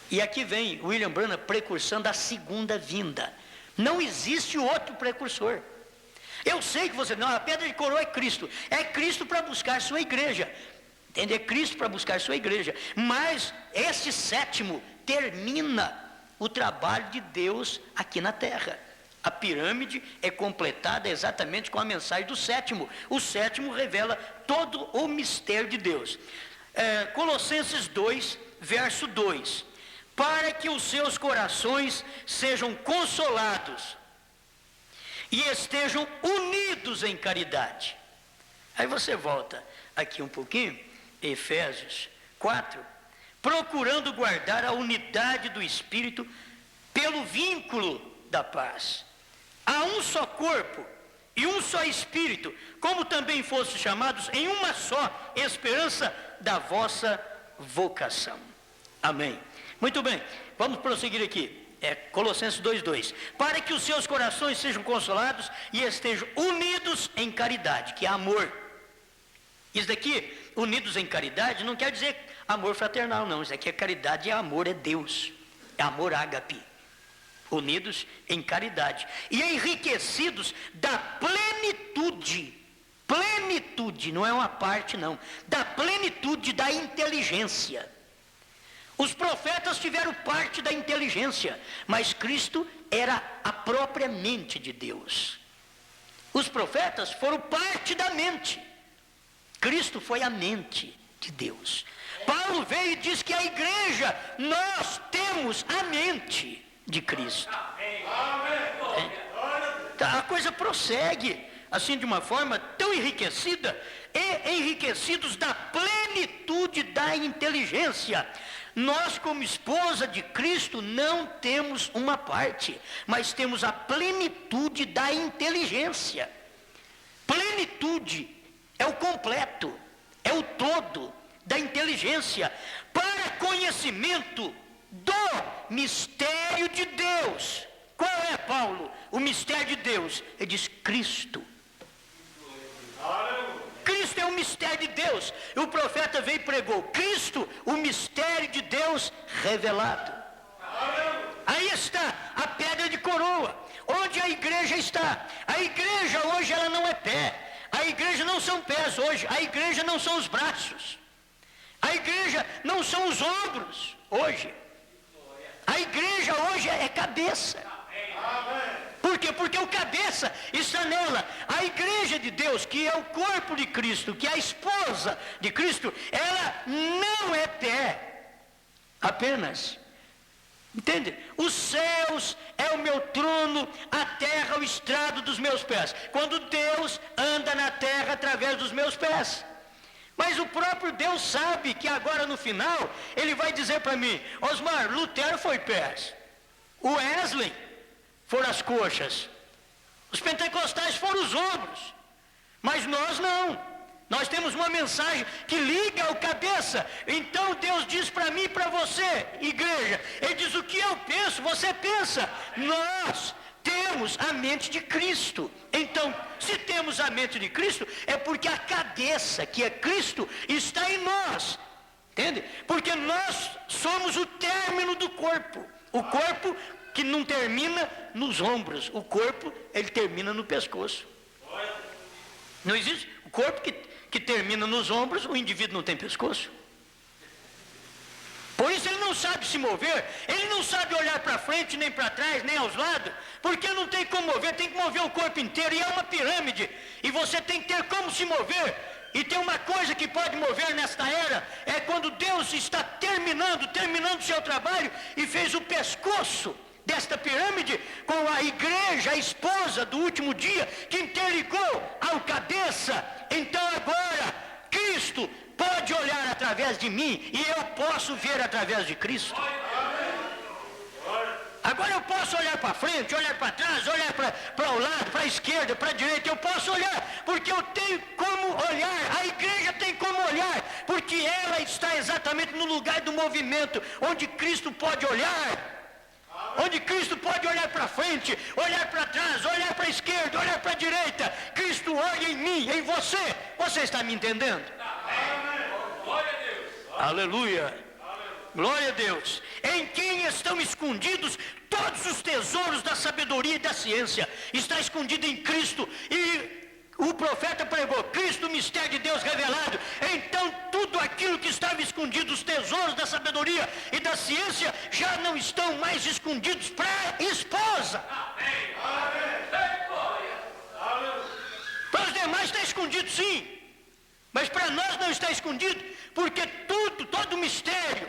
E aqui vem William Branham precursando a segunda vinda. Não existe outro precursor. Eu sei que você, não, a pedra de coroa é Cristo. É Cristo para buscar sua igreja. Entende? É Cristo para buscar sua igreja. Mas este 7º termina o trabalho de Deus aqui na terra. A pirâmide é completada exatamente com a mensagem do 7º. O 7º revela todo o mistério de Deus. Colossenses 2, verso 2. Para que os seus corações sejam consolados e estejam unidos em caridade. Aí você volta aqui um pouquinho, Efésios 4, procurando guardar a unidade do Espírito pelo vínculo da paz. Há um só corpo e um só Espírito, como também fossem chamados em uma só esperança da vossa vocação. Amém. Muito bem, vamos prosseguir aqui. Colossenses 2:2. Para que os seus corações sejam consolados e estejam unidos em caridade, que é amor. Isso daqui, unidos em caridade, não quer dizer amor fraternal, não. Isso aqui é caridade, é amor, é Deus. É amor ágape. Unidos em caridade. E enriquecidos da plenitude plenitude, não é uma parte não, da plenitude da inteligência. Os profetas tiveram parte da inteligência, mas Cristo era a própria mente de Deus. Os profetas foram parte da mente. Cristo foi a mente de Deus. Paulo veio e diz que a igreja, nós temos a mente de Cristo. A coisa prossegue assim de uma forma tão enriquecida, e enriquecidos da plenitude da inteligência. Nós, como esposa de Cristo, não temos uma parte, mas temos a plenitude da inteligência. Plenitude é o completo, é o todo da inteligência, para conhecimento do mistério de Deus. Qual é, Paulo, o mistério de Deus? Ele diz Cristo. Cristo é o mistério de Deus. E o profeta veio e pregou Cristo, o mistério de Deus revelado. Aí está a pedra de coroa, onde a igreja está. A igreja hoje ela não é pé. A igreja não são pés hoje. A igreja não são os braços. A igreja não são os ombros hoje. A igreja hoje é cabeça. Por quê? Porque o cabeça está nela. A igreja de Deus, que é o corpo de Cristo, que é a esposa de Cristo, ela não é pé apenas. Entende? Os céus é o meu trono, a terra o estrado dos meus pés. Quando Deus anda na terra através dos meus pés. Mas o próprio Deus sabe que agora no final, ele vai dizer para mim, Osmar, Lutero foi pés. O Wesley foram as coxas. Os pentecostais foram os ombros. Mas nós não. Nós temos uma mensagem que liga ao cabeça. Então Deus diz para mim e para você, igreja, ele diz o que eu penso, você pensa. Nós temos a mente de Cristo. Então, se temos a mente de Cristo, é porque a cabeça, que é Cristo, está em nós. Entende? Porque nós somos o término do corpo. O corpo que não termina nos ombros. O corpo, ele termina no pescoço. Não existe. O corpo que termina nos ombros, o indivíduo não tem pescoço. Por isso ele não sabe se mover, ele não sabe olhar para frente, nem para trás, nem aos lados, porque não tem como mover, tem que mover o corpo inteiro, e é uma pirâmide, e você tem que ter como se mover. E tem uma coisa que pode mover nesta era, é quando Deus está terminando o seu trabalho, e fez o pescoço desta pirâmide com a igreja, a esposa do último dia, que interligou ao cabeça. Então agora, Cristo pode olhar através de mim e eu posso ver através de Cristo. Agora eu posso olhar para frente, olhar para trás, olhar para o lado, para a esquerda, para a direita. Eu posso olhar, porque eu tenho como olhar. A igreja tem como olhar, porque ela está exatamente no lugar do movimento, onde Cristo pode olhar. Onde Cristo pode olhar para frente, olhar para trás, olhar para a esquerda, olhar para a direita. Cristo olha em mim, em você. Você está me entendendo? Glória a Deus. Aleluia. Glória a Deus. Em quem estão escondidos todos os tesouros da sabedoria e da ciência. Está escondido em Cristo. E o profeta pregou, Cristo, o mistério de Deus revelado. Então tudo aquilo que estava escondido, os tesouros da sabedoria e da ciência, já não estão mais escondidos para a esposa. Para os demais está escondido sim, mas para nós não está escondido, porque todo mistério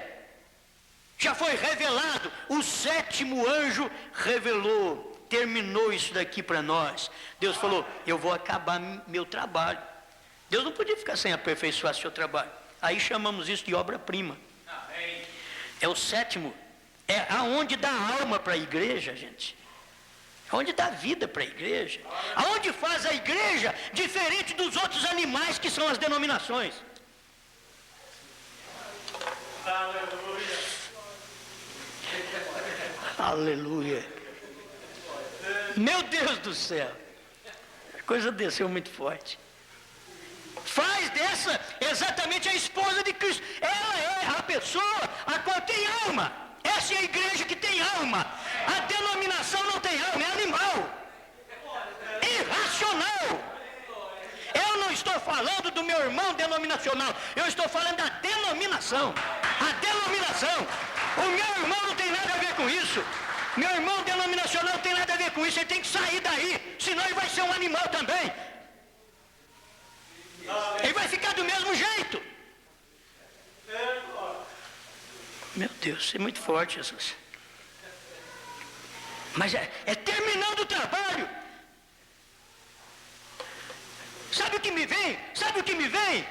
já foi revelado. O sétimo anjo revelou, terminou isso daqui para nós. Deus falou, eu vou acabar meu trabalho. Deus não podia ficar sem aperfeiçoar seu trabalho. Aí chamamos isso de obra-prima. É o sétimo, é aonde dá alma para a igreja, gente. Aonde dá vida para a igreja. Aonde faz a igreja diferente dos outros animais que são as denominações. Aleluia. Aleluia. Meu Deus do céu. A coisa desceu muito forte. Faz dessa exatamente a esposa de Cristo. Ela é a pessoa a qual tem alma. Essa é a igreja que tem alma. A denominação não tem alma, é animal. Irracional. Eu não estou falando do meu irmão denominacional, eu estou falando da denominação. A denominação. O meu irmão não tem nada a ver com isso. Meu irmão denominacional não tem nada a ver com isso. Ele tem que sair daí, senão ele vai ser um animal também. Ele vai ficar do mesmo jeito. Meu Deus, é muito forte, Jesus. Mas é terminando o trabalho. Sabe o que me vem? Sabe o que me vem?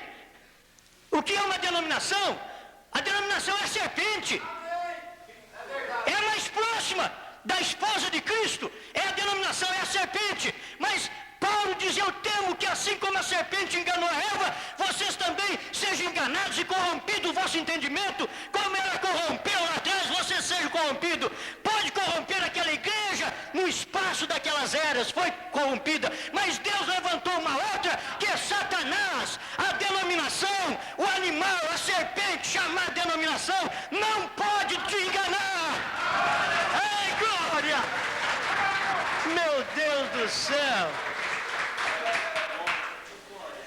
O que é uma denominação? A denominação é a serpente. É a mais próxima da esposa de Cristo. É a denominação, é a serpente. Mas Paulo diz, eu temo que assim como a serpente enganou a Eva, vocês também sejam enganados e corrompido o vosso entendimento. Como ela corrompeu lá atrás, você seja corrompido. Pode corromper aquela igreja no espaço daquelas eras, foi corrompida. Mas Deus levantou uma outra, que é Satanás. A denominação, o animal, a serpente, chamada denominação, não pode te enganar. Ai, glória! Meu Deus do céu!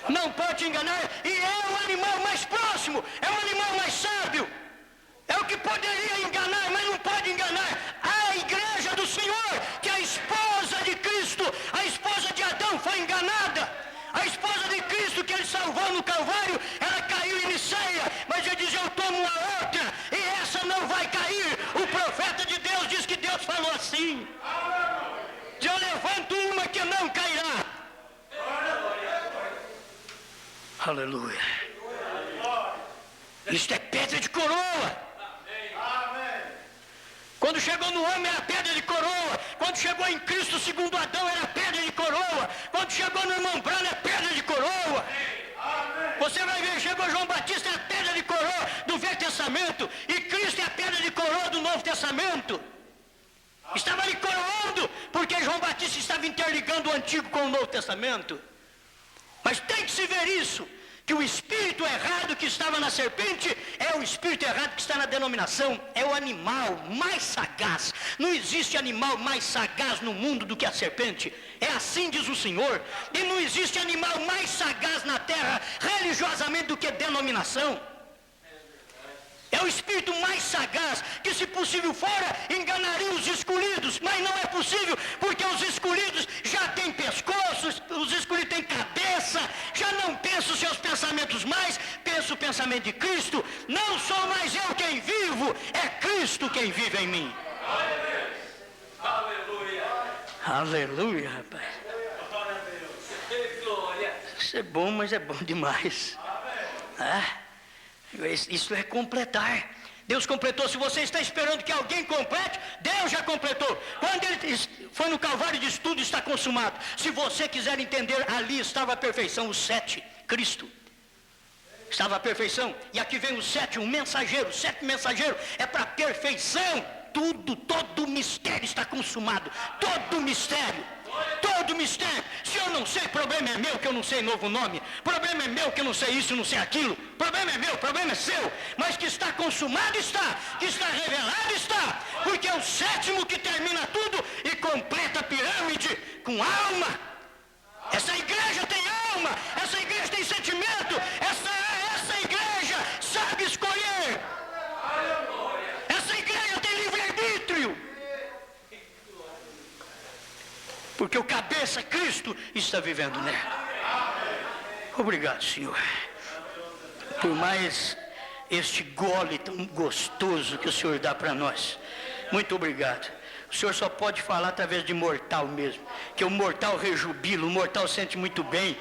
Não pode te enganar, e é o animal mais próximo, é o animal mais sábio, é o que poderia enganar, mas não pode enganar a igreja do Senhor, que é a esposa de Cristo. A esposa de Adão foi enganada, a esposa de Cristo que ele salvou no Calvário, ela caiu em Niceia, mas ele diz, eu tomo a outra, e essa não vai cair. O profeta de Deus diz que Deus falou assim, eu levanto uma que não cairá. Aleluia. Isto é pedra de coroa. Quando chegou no homem era pedra de coroa. Quando chegou em Cristo segundo Adão era pedra de coroa. Quando chegou no irmão Branham é pedra de coroa. Você vai ver, chegou João Batista é a pedra de coroa do Velho Testamento. E Cristo é a pedra de coroa do Novo Testamento. Estava ali coroando, porque João Batista estava interligando o Antigo com o Novo Testamento. Mas tem que se ver isso, que o espírito errado que estava na serpente é o espírito errado que está na denominação, é o animal mais sagaz. Não existe animal mais sagaz no mundo do que a serpente. É assim diz o Senhor. E não existe animal mais sagaz na terra religiosamente do que denominação. É o espírito mais sagaz, que se possível fora, enganaria os escolhidos, mas não é possível, porque os escolhidos já têm pescoço, os escolhidos têm cabeça, já não pensam os seus pensamentos mais, pensa o pensamento de Cristo. Não sou mais eu quem vivo, é Cristo quem vive em mim. Aleluia. Aleluia, rapaz. Isso é bom, mas é bom demais. Isso é completar. Deus completou. Se você está esperando que alguém complete, Deus já completou. Quando ele foi no Calvário, diz tudo está consumado. Se você quiser entender, ali estava a perfeição, o 7, Cristo. Estava a perfeição. E aqui vem o 7, um mensageiro. O 7 mensageiro é para a perfeição. Tudo, todo o mistério está consumado. Todo o mistério. Todo mistério. Se eu não sei, problema é meu que eu não sei novo nome. Problema é meu que eu não sei isso, não sei aquilo. Problema é meu, problema é seu. Mas que está consumado está. Que está revelado está. Porque é o 7º que termina tudo e completa a pirâmide com alma. Essa igreja tem alma. Essa igreja tem sentimento. Essa igreja sabe escolher. Essa igreja tem livre-arbítrio. Porque o cabeça, Cristo, está vivendo nela. Obrigado, Senhor, por mais este gole tão gostoso que o Senhor dá para nós. Muito obrigado. O Senhor só pode falar através de mortal mesmo, que o mortal rejubila, o mortal sente muito bem,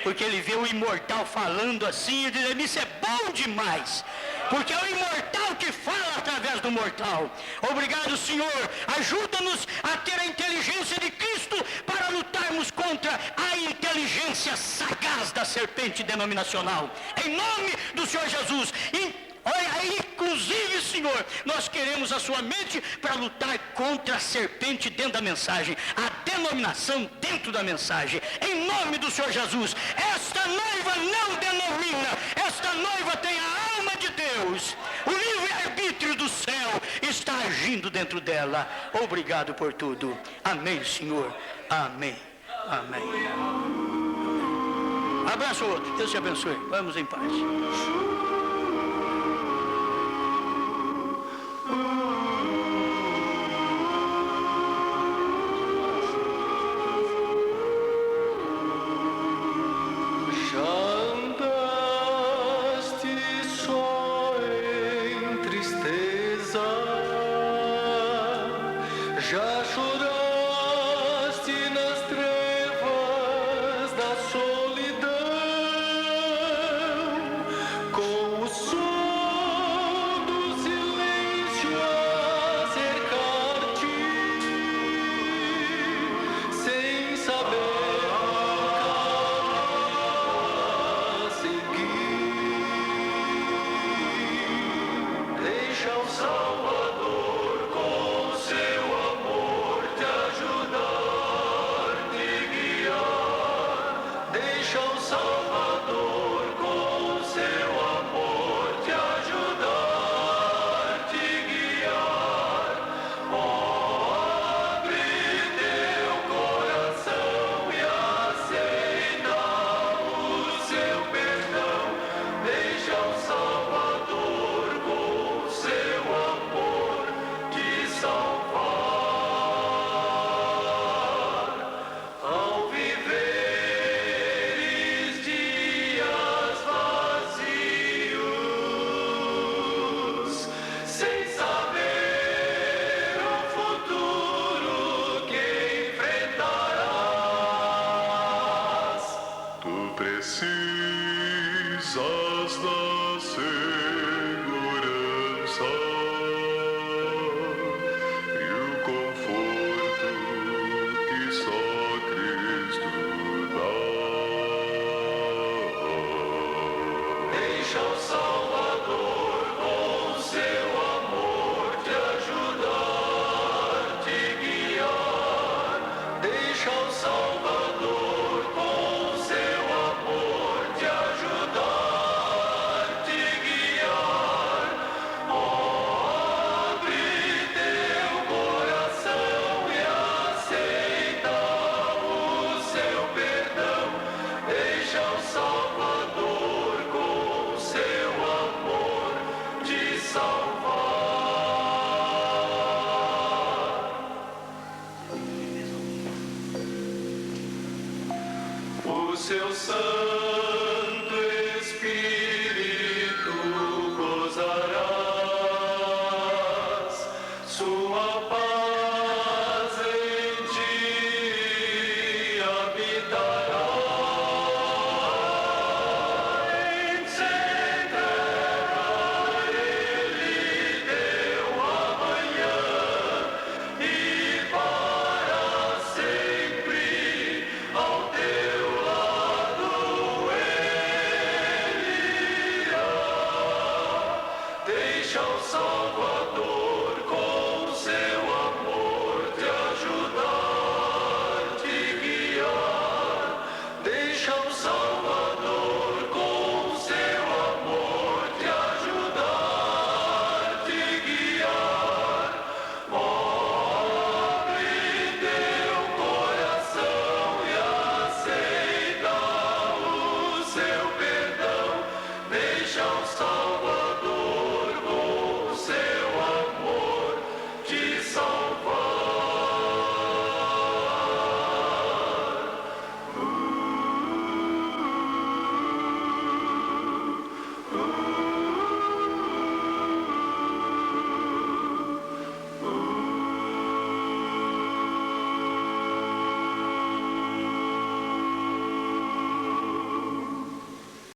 porque ele vê o imortal falando assim e diz, isso é bom demais, porque é o imortal que fala através do mortal. Obrigado, Senhor, ajuda-nos a ter a inteligência de Cristo para lutarmos contra a inteligência sagaz da serpente denominacional, em nome do Senhor Jesus. Olha aí, inclusive, Senhor, nós queremos a sua mente para lutar contra a serpente dentro da mensagem, a denominação dentro da mensagem, em nome do Senhor Jesus. Esta noiva não denomina, esta noiva tem a alma de Deus, o livre-arbítrio do céu está agindo dentro dela. Obrigado por tudo. Amém, Senhor. Amém. Amém. Abraça o outro. Deus te abençoe. Vamos em paz. Já andaste só em tristeza, já choraste nas trevas da solidão, com o som do silêncio a cercar-te, sem saber deixa o Salvador com seu amor te ajudar, te guiar. Deixa o Salvador com seu amor te ajudar, te guiar. Abre teu coração e aceita o seu perdão. Deixa o Salvador com seu amor te salvar. Ao viveres dias vazios, sem saber o futuro que enfrentarás, tu precisas da segurança e o conforto que só Cristo dá. Deixa o Salvador com seu amor te ajudar, te guiar. Deixa o Salvador com seu amor te ajudar, te guiar. Abre teu coração e aceita o seu perdão. Deixa o Salvador com seu amor te salvar. O seu sangue